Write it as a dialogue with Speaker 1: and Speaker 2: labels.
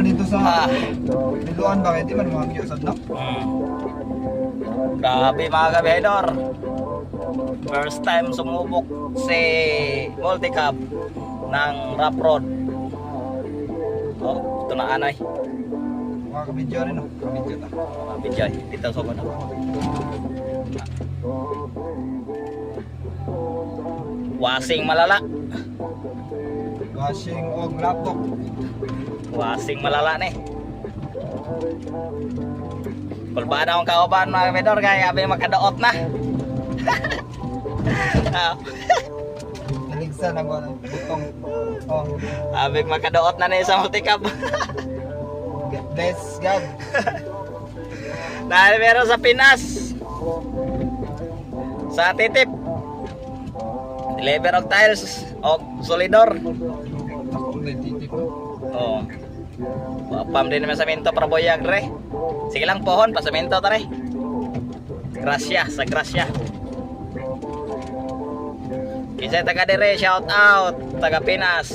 Speaker 1: dito sa Niluan ba? Hindi man mga kiyosad na.
Speaker 2: Grabe mga kabihedor. First time sumubok si Multicab ng rough road. Oh, ito na anay.
Speaker 1: Mga kabidyo rin, no? Kabidyo ta.
Speaker 2: Bijay, dito sa na. Wasing malala.
Speaker 1: Washing og laptop.
Speaker 2: Wasing malala ni. Kulbaan akong kauban mga kabihedor kaya abi makadaot na.
Speaker 1: Naligsan ang ano, butong. Oh,
Speaker 2: Abi makadaot na ni sa Multicab.
Speaker 1: bless God.
Speaker 2: Na meron sa Pinas. Sa Titip. Deliver og tiles og solidor.
Speaker 1: Ako may titip.
Speaker 2: Oh. Pam din naman sa minto para boyag re. Sige lang pohon pa sa minto tare. Gracia sa Gracia. Kisay taga dire, shout out taga Pinas.